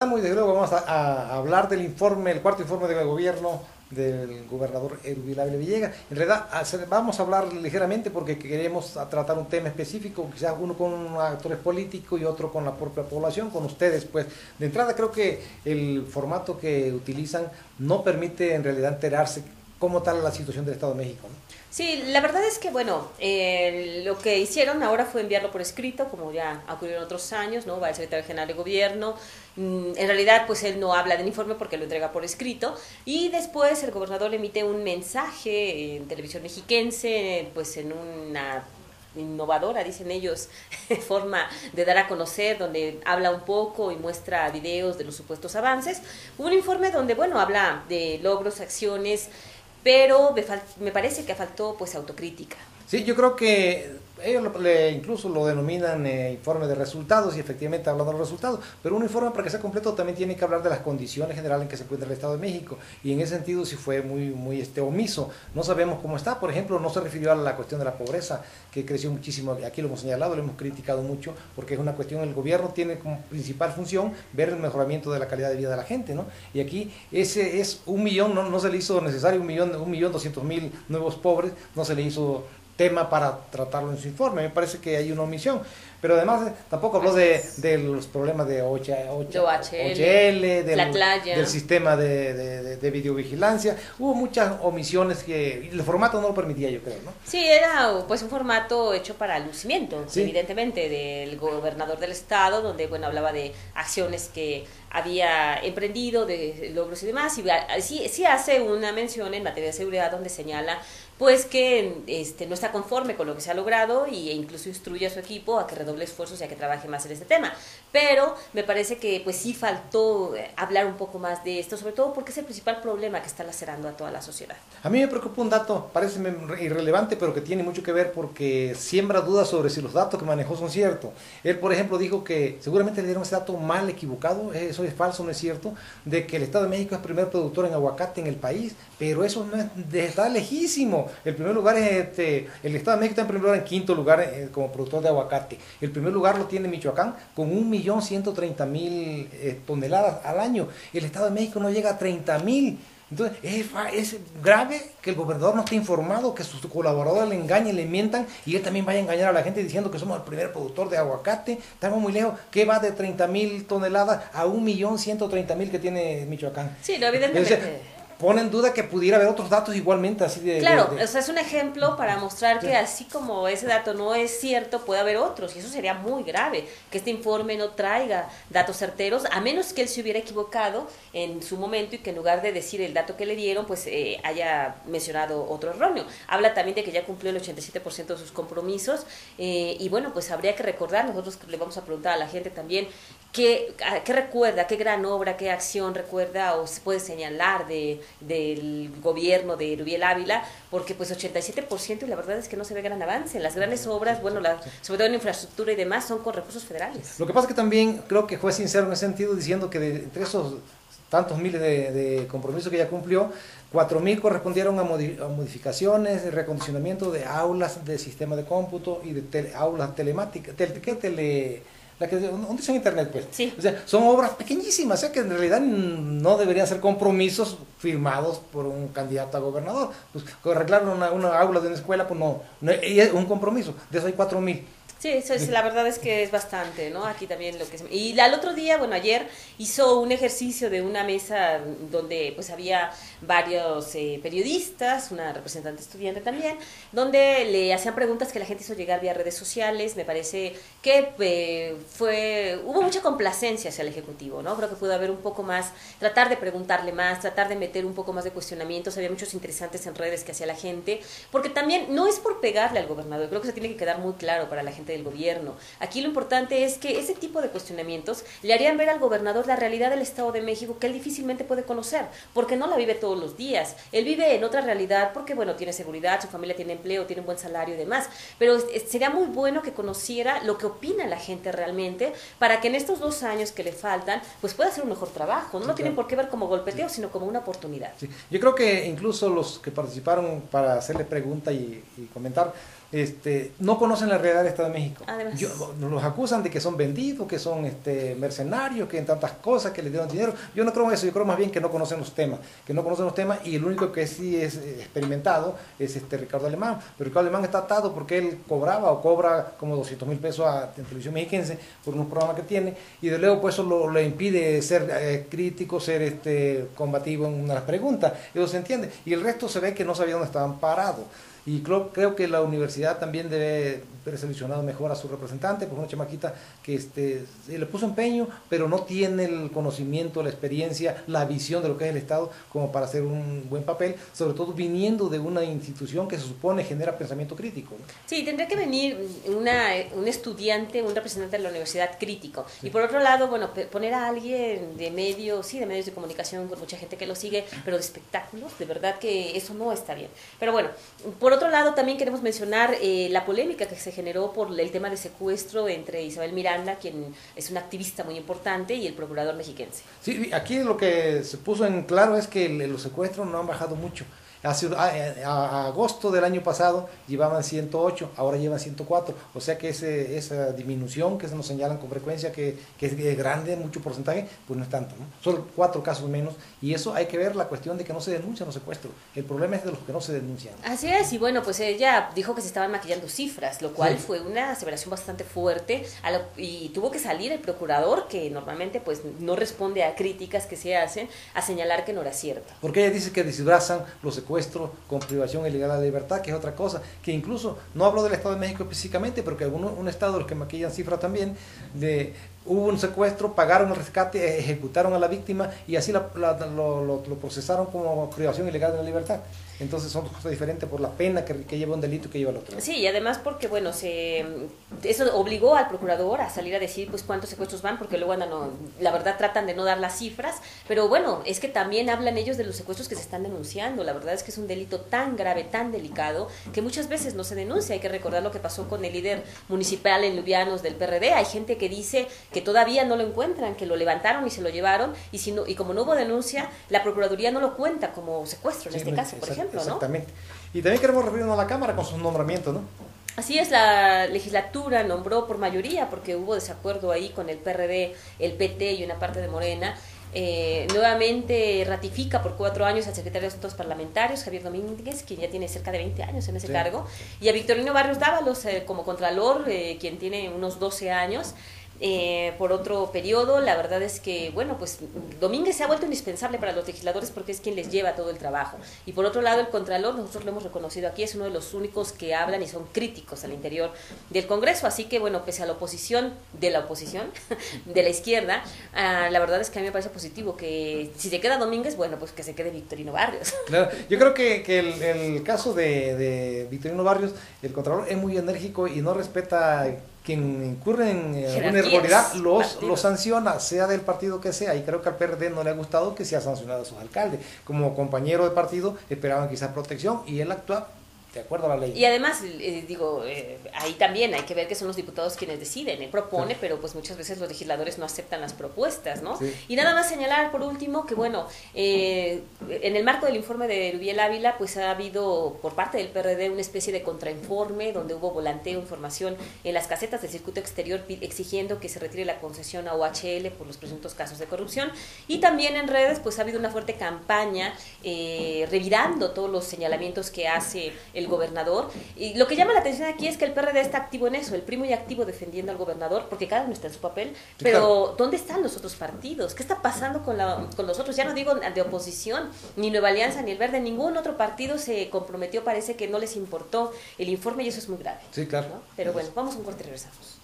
Y desde luego vamos a hablar del informe, el cuarto informe de gobierno del gobernador Erubiel Ávila Villegas. En realidad vamos a hablar ligeramente porque queremos tratar un tema específico, quizás uno con actores políticos y otro con la propia población, con ustedes. Pues de entrada creo que el formato que utilizan no permite en realidad enterarse cómo está la situación del Estado de México, ¿no? Sí, la verdad es que, bueno, lo que hicieron ahora fue enviarlo por escrito, como ya ocurrió en otros años, ¿no? Va el secretario general de gobierno, en realidad, pues él no habla del informe porque lo entrega por escrito, y después el gobernador emite un mensaje en televisión mexiquense, pues en una innovadora, dicen ellos, forma de dar a conocer, donde habla un poco y muestra videos de los supuestos avances. Un informe donde, bueno, habla de logros, acciones, pero me parece que faltó pues autocrítica. Sí, yo creo que ellos incluso lo denominan informe de resultados y efectivamente hablan de los resultados, pero un informe para que sea completo también tiene que hablar de las condiciones generales en que se encuentra el Estado de México, y en ese sentido sí fue muy omiso. No sabemos cómo está. Por ejemplo, no se refirió a la cuestión de la pobreza, que creció muchísimo. Aquí lo hemos señalado, lo hemos criticado mucho, porque es una cuestión, el gobierno tiene como principal función ver el mejoramiento de la calidad de vida de la gente, ¿no? Y aquí ese es 1 millón, no se le hizo necesario 1.200.000 nuevos pobres, no se le hizo tema para tratarlo en su informe. Me parece que hay una omisión, pero además tampoco habló de los problemas de OHL, del sistema de videovigilancia. Hubo muchas omisiones que el formato no lo permitía, yo creo, ¿no? Sí, era pues un formato hecho para lucimiento, sí, evidentemente, del gobernador del estado, donde, bueno, hablaba de acciones que había emprendido, de logros y demás, y sí hace una mención en materia de seguridad donde señala pues que no está conforme con lo que se ha logrado e incluso instruye a su equipo a que redoble esfuerzos y a que trabaje más en este tema. Pero me parece que pues sí faltó hablar un poco más de esto, sobre todo porque es el principal problema que está lacerando a toda la sociedad. A mí me preocupa un dato, parece irrelevante, pero que tiene mucho que ver porque siembra dudas sobre si los datos que manejó son ciertos. Él, por ejemplo, dijo que seguramente le dieron ese dato mal equivocado, eso es falso, no es cierto, de que el Estado de México es el primer productor en aguacate en el país, pero eso no está lejísimo. El primer lugar es el Estado de México está en primer lugar, en quinto lugar como productor de aguacate. El primer lugar lo tiene Michoacán con 1.130.000 toneladas al año. El Estado de México no llega a 30.000. Entonces, es grave que el gobernador no esté informado, que sus colaboradores le engañen, le mientan, y él también vaya a engañar a la gente diciendo que somos el primer productor de aguacate. Estamos muy lejos. ¿Qué va de 30.000 toneladas a 1.130.000 que tiene Michoacán? Sí, no, evidentemente. Entonces, pone en duda que pudiera haber otros datos igualmente así de... Claro, o sea, es un ejemplo para mostrar que así como ese dato no es cierto, puede haber otros, y eso sería muy grave, que este informe no traiga datos certeros, a menos que él se hubiera equivocado en su momento y que en lugar de decir el dato que le dieron, pues haya mencionado otro erróneo. Habla también de que ya cumplió el 87% de sus compromisos, y bueno, pues habría que recordar, nosotros le vamos a preguntar a la gente también, ¿qué recuerda, qué gran obra, qué acción recuerda o se puede señalar del gobierno de Erubiel Ávila? Porque pues 87%, y la verdad es que no se ve gran avance. Las grandes obras, bueno, sobre todo en infraestructura y demás, son con recursos federales. Lo que pasa es que también creo que fue sincero en ese sentido, diciendo que entre esos tantos miles de compromisos que ya cumplió, 4.000 correspondieron a modificaciones, de recondicionamiento de aulas de sistema de cómputo y de aulas telemáticas, donde son internet, pues. Sí. O sea, son obras pequeñísimas, o sea que en realidad no deberían ser compromisos firmados por un candidato a gobernador. Pues arreglar una aula de una escuela, pues no es un compromiso. De eso hay 4.000. Sí, eso es, la verdad es que es bastante, ¿no? Aquí también lo que es... Y al otro día, bueno, ayer hizo un ejercicio de una mesa donde pues había varios periodistas, una representante estudiante también, donde le hacían preguntas que la gente hizo llegar vía redes sociales. Me parece que hubo mucha complacencia hacia el Ejecutivo, ¿no? Creo que pudo haber un poco más, tratar de preguntarle más, tratar de meter un poco más de cuestionamientos. Había muchos interesantes en redes que hacía la gente, porque también no es por pegarle al gobernador, creo que se tiene que quedar muy claro para la gente del gobierno. Aquí lo importante es que ese tipo de cuestionamientos le harían ver al gobernador la realidad del Estado de México que él difícilmente puede conocer, porque no la vive todos los días. Él vive en otra realidad porque, bueno, tiene seguridad, su familia tiene empleo, tiene un buen salario y demás, pero sería muy bueno que conociera lo que opina la gente realmente, para que en estos 2 años que le faltan, pues pueda hacer un mejor trabajo. No lo tienen por qué ver como golpeteo, sino como una oportunidad. Sí. Yo creo que incluso los que participaron para hacerle pregunta y comentar, no conocen la realidad del Estado de México. Además. Los acusan de que son vendidos, que son mercenarios, que en tantas cosas, que les dieron dinero. Yo no creo en eso, yo creo más bien que no conocen los temas, y el único que sí es experimentado es Ricardo Alemán. Pero Ricardo Alemán está atado porque él cobra como 200,000 pesos en televisión mexiquense por unos programas que tiene, y de luego pues eso le impide ser crítico, ser combativo en una de las preguntas. Eso se entiende. Y el resto se ve que no sabía dónde estaban parados. Y creo que la universidad también debe haber seleccionado mejor a su representante, pues una chamaquita que le puso empeño, pero no tiene el conocimiento, la experiencia, la visión de lo que es el Estado como para hacer un buen papel, sobre todo viniendo de una institución que se supone genera pensamiento crítico, ¿no? Sí, tendría que venir un estudiante, un representante de la universidad crítico. Sí. Y por otro lado, bueno, poner a alguien de medios de comunicación, con mucha gente que lo sigue, pero de espectáculos, de verdad que eso no está bien. Pero bueno, por otro lado, también queremos mencionar la polémica que se generó por el tema de secuestro entre Isabel Miranda, quien es una activista muy importante, y el procurador mexiquense. Sí, aquí lo que se puso en claro es que los secuestros no han bajado mucho. A agosto del año pasado llevaban 108, ahora llevan 104, o sea que esa disminución que se nos señalan con frecuencia, que es grande, mucho porcentaje, pues no es tanto, ¿no? Solo 4 casos menos, y eso hay que ver la cuestión de que no se denuncian los secuestros. El problema es de los que no se denuncian. Así es, y bueno, pues ella dijo que se estaban maquillando cifras, lo cual fue una aseveración bastante fuerte, y tuvo que salir el procurador, que normalmente pues no responde a críticas que se hacen, a señalar que no era cierto. Porque ella dice que disfrazan los secuestros con privación ilegal de la libertad, que es otra cosa, que incluso, no hablo del Estado de México específicamente, porque un estado de los que maquillan cifras también, hubo un secuestro, pagaron el rescate, ejecutaron a la víctima y así lo procesaron como privación ilegal de la libertad. Entonces son dos cosas diferentes por la pena que lleva un delito y que lleva el otro. Sí, y además porque, bueno, eso obligó al procurador a salir a decir pues cuántos secuestros van, porque luego la verdad tratan de no dar las cifras, pero bueno, es que también hablan ellos de los secuestros que se están denunciando. La verdad es que es un delito tan grave, tan delicado, que muchas veces no se denuncia. Hay que recordar lo que pasó con el líder municipal en Lubianos del PRD. Hay gente que dice que todavía no lo encuentran, que lo levantaron y se lo llevaron, y como no hubo denuncia, la Procuraduría no lo cuenta como secuestro en este caso, por ejemplo. Exactamente. ¿No? Y también queremos referirnos a la Cámara con sus nombramientos, ¿no? Así es, la legislatura nombró por mayoría, porque hubo desacuerdo ahí con el PRD, el PT y una parte de Morena. Nuevamente ratifica por 4 años al secretario de Asuntos Parlamentarios, Javier Domínguez, quien ya tiene cerca de 20 años en ese cargo, y a Victorino Barrios Dávalos como contralor, quien tiene unos 12 años. Por otro periodo. La verdad es que, bueno, pues Domínguez se ha vuelto indispensable para los legisladores porque es quien les lleva todo el trabajo. Y por otro lado, el Contralor, nosotros lo hemos reconocido aquí, es uno de los únicos que hablan y son críticos al interior del Congreso. Así que, bueno, pese a la oposición, de la izquierda, la verdad es que a mí me parece positivo que si se queda Domínguez, bueno, pues que se quede Victorino Barrios. Claro, yo creo que el caso de Victorino Barrios, el Contralor, es muy enérgico y no respeta quien incurre en alguna irregularidad, lo sanciona, sea del partido que sea, y creo que al PRD no le ha gustado que sea sancionado a sus alcaldes. Como compañero de partido esperaban quizás protección, y él actúa de acuerdo a la ley. Y además, ahí también hay que ver que son los diputados quienes deciden. Él propone, sí, pero pues muchas veces los legisladores no aceptan las propuestas, ¿no? Sí. Y nada más señalar por último que, bueno, en el marco del informe de Rubiel Ávila, pues ha habido por parte del PRD una especie de contrainforme donde hubo volanteo, información en las casetas del circuito exterior exigiendo que se retire la concesión a OHL por los presuntos casos de corrupción. Y también en redes, pues ha habido una fuerte campaña revirando todos los señalamientos que hace el gobernador. Y lo que llama la atención aquí es que el PRD está activo en eso, el PRI muy activo defendiendo al gobernador, porque cada uno está en su papel, sí, pero claro, ¿dónde están los otros partidos? ¿Qué está pasando con los otros? Ya no digo de oposición, ni Nueva Alianza, ni el Verde, ningún otro partido se comprometió, parece que no les importó el informe, y eso es muy grave. Sí, claro. ¿No? Pero bueno, vamos a un corte y regresamos.